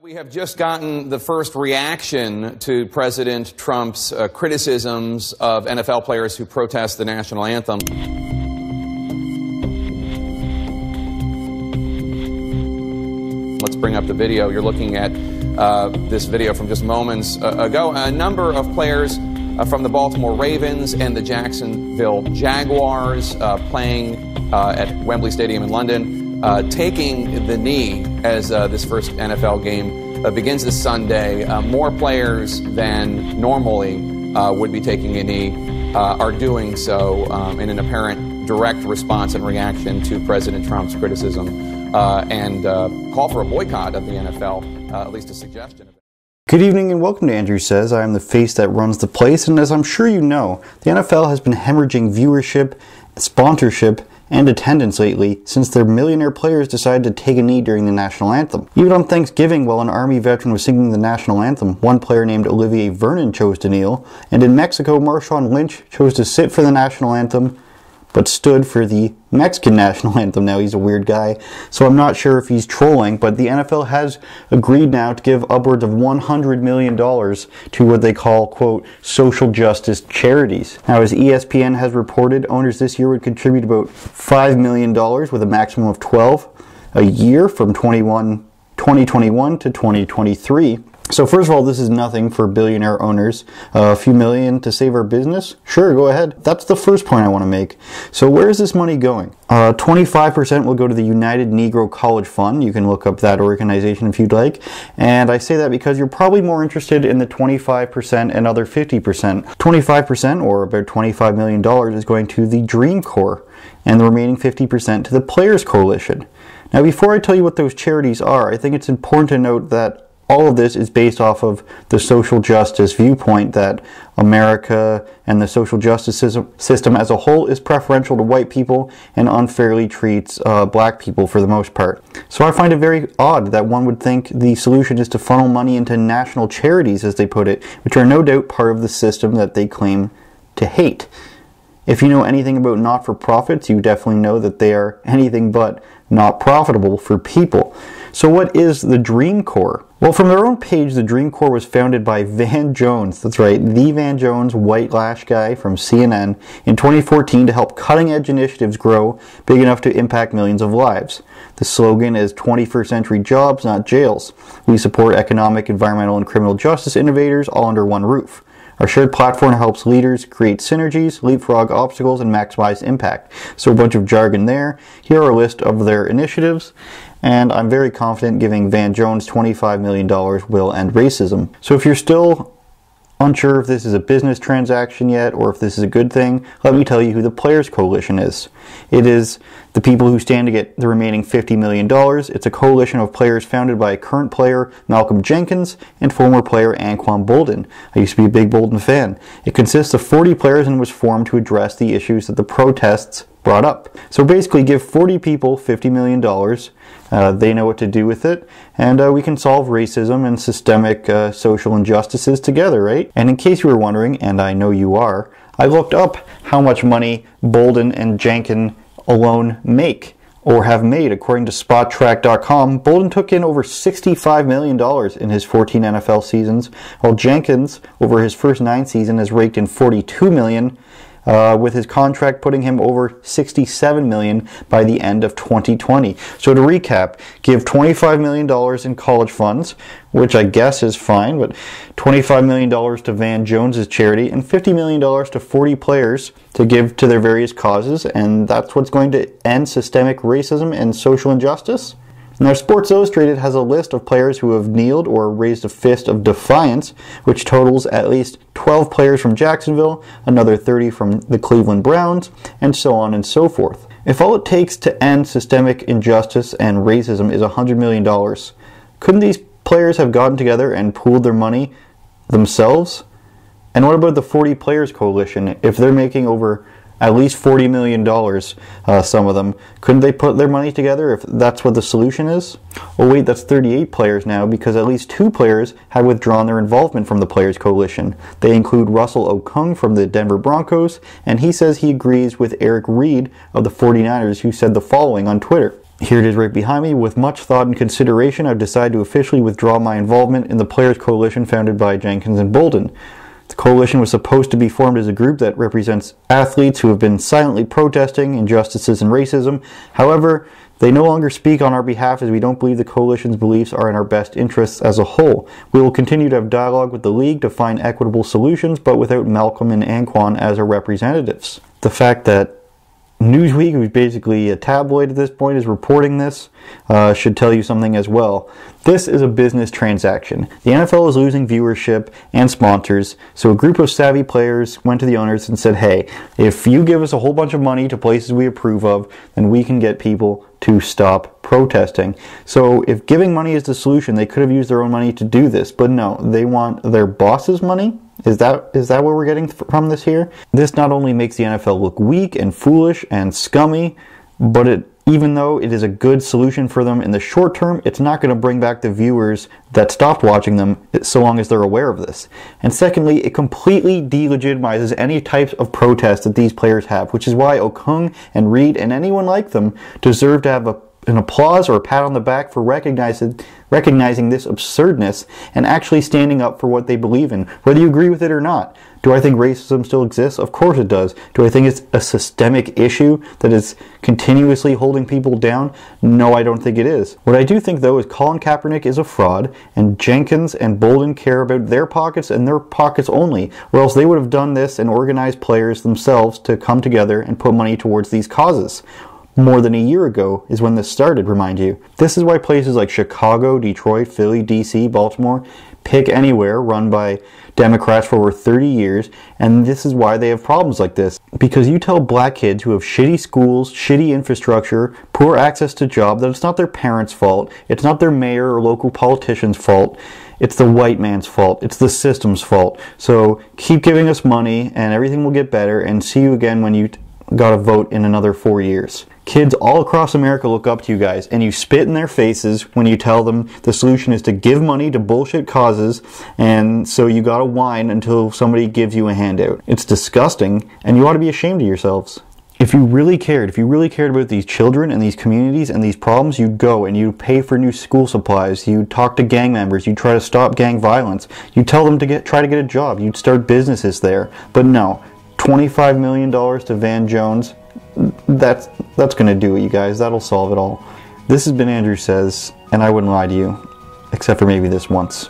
We have just gotten the first reaction to President Trump's criticisms of NFL players who protest the national anthem. Let's bring up the video. You're looking at this video from just moments ago. A number of players from the Baltimore Ravens and the Jacksonville Jaguars playing at Wembley Stadium in London. Taking the knee as this first NFL game begins this Sunday. More players than normally would be taking a knee are doing so in an apparent direct response and reaction to President Trump's criticism and call for a boycott of the NFL, at least a suggestion of it. Good evening and welcome to Andrew Says. I am the face that runs the place, and as I'm sure you know, the NFL has been hemorrhaging viewership, sponsorship, and attendance lately since their millionaire players decided to take a knee during the national anthem. Even on Thanksgiving, while an Army veteran was singing the national anthem, one player named Olivier Vernon chose to kneel, and in Mexico, Marshawn Lynch chose to sit for the national anthem, but stood for the Mexican national anthem. Now, he's a weird guy, so I'm not sure if he's trolling, but the NFL has agreed now to give upwards of $100 million to what they call, quote, social justice charities. Now, as ESPN has reported, owners this year would contribute about $5 million with a maximum of 12 a year from 2021 to 2023. So first of all, this is nothing for billionaire owners. A few million to save our business? Sure, go ahead. That's the first point I want to make. So where is this money going? 25% will go to the United Negro College Fund. You can look up that organization if you'd like. And I say that because you're probably more interested in the 25% and other 50%. 25%, or about $25 million, is going to the Dream Corps, and the remaining 50% to the Players Coalition. Now, before I tell you what those charities are, I think it's important to note that all of this is based off of the social justice viewpoint that America and the social justice system as a whole is preferential to white people and unfairly treats black people for the most part. So I find it very odd that one would think the solution is to funnel money into national charities, as they put it, which are no doubt part of the system that they claim to hate. If you know anything about not-for-profits, you definitely know that they are anything but not profitable for people. So what is the Dream Corps? Well, from their own page, the Dream Corps was founded by Van Jones, that's right, the Van Jones, white lash guy from CNN, in 2014 to help cutting-edge initiatives grow big enough to impact millions of lives. The slogan is 21st century jobs, not jails. We support economic, environmental, and criminal justice innovators all under one roof. Our shared platform helps leaders create synergies, leapfrog obstacles, and maximize impact. So a bunch of jargon there. Here are a list of their initiatives, and I'm very confident giving Van Jones $25 million will end racism. So if you're still unsure if this is a business transaction yet or if this is a good thing, let me tell you who the Players Coalition is. It is the people who stand to get the remaining $50 million. It's a coalition of players founded by current player Bolden Jenkins and former player Bolden. I used to be a big Bolden fan. It consists of 40 players and was formed to address the issues that the protests brought up. So basically give 40 people $50 million. They know what to do with it, and we can solve racism and systemic social injustices together, right? And in case you were wondering, and I know you are, I looked up how much money Bolden and Jenkins alone make, or have made. According to SpotTrack.com, Bolden took in over $65 million in his 14 NFL seasons, while Jenkins, over his first 9 seasons, has raked in $42 million, with his contract putting him over $67 million by the end of 2020. So to recap, give $25 million in college funds, which I guess is fine, but $25 million to Van Jones' charity, and $50 million to 40 players to give to their various causes, and that's what's going to end systemic racism and social injustice? Now, Sports Illustrated has a list of players who have kneeled or raised a fist of defiance, which totals at least 12 players from Jacksonville, another 30 from the Cleveland Browns, and so on and so forth. If all it takes to end systemic injustice and racism is $100 million, couldn't these players have gotten together and pooled their money themselves? And what about the 40 Players Coalition? If they're making over at least $40 million, some of them, couldn't they put their money together if that's what the solution is? Well, wait, that's 38 players now, because at least 2 players have withdrawn their involvement from the Players Coalition. They include Russell Okung from the Denver Broncos, and he says he agrees with Eric Reed of the 49ers, who said the following on Twitter. Here it is right behind me. With much thought and consideration, I've decided to officially withdraw my involvement in the Players Coalition founded by Jenkins and Bolden. The coalition was supposed to be formed as a group that represents athletes who have been silently protesting injustices and racism. However, they no longer speak on our behalf as we don't believe the coalition's beliefs are in our best interests as a whole. We will continue to have dialogue with the league to find equitable solutions, but without Malcolm and Anquan as our representatives. The fact that Newsweek, who's basically a tabloid at this point, is reporting this, should tell you something as well. This is a business transaction. The NFL is losing viewership and sponsors, so a group of savvy players went to the owners and said, hey, if you give us a whole bunch of money to places we approve of, then we can get people to stop protesting. So if giving money is the solution, they could have used their own money to do this, but no, they want their boss's money? Is that what we're getting from this here? This not only makes the NFL look weak and foolish and scummy, but even though it is a good solution for them in the short term, it's not going to bring back the viewers that stopped watching them so long as they're aware of this. And secondly, it completely delegitimizes any types of protest that these players have, which is why Okung and Reed and anyone like them deserve to have an applause or a pat on the back for recognizing this absurdness and actually standing up for what they believe in, whether you agree with it or not. Do I think racism still exists? Of course it does. Do I think it's a systemic issue that is continuously holding people down? No, I don't think it is. What I do think, though, is Colin Kaepernick is a fraud, and Jenkins and Bolden care about their pockets and their pockets only, or else they would have done this and organized players themselves to come together and put money towards these causes. More than a year ago is when this started, remind you. This is why places like Chicago, Detroit, Philly, DC, Baltimore, pick anywhere, run by Democrats for over 30 years, and this is why they have problems like this. Because you tell black kids who have shitty schools, shitty infrastructure, poor access to jobs, that it's not their parents' fault, it's not their mayor or local politician's fault, it's the white man's fault, it's the system's fault. So keep giving us money and everything will get better, and see you again when you got to vote in another 4 years. Kids all across America look up to you guys, and you spit in their faces when you tell them the solution is to give money to bullshit causes, and so you gotta whine until somebody gives you a handout. It's disgusting, and you ought to be ashamed of yourselves. If you really cared about these children and these communities and these problems, you'd go and you'd pay for new school supplies, you'd talk to gang members, you'd try to stop gang violence, you'd tell them to try to get a job, you'd start businesses there. But no, $25 million to Van Jones, that's going to do it, you guys. That'll solve it all. This has been Andrew Says, and I wouldn't lie to you, except for maybe this once.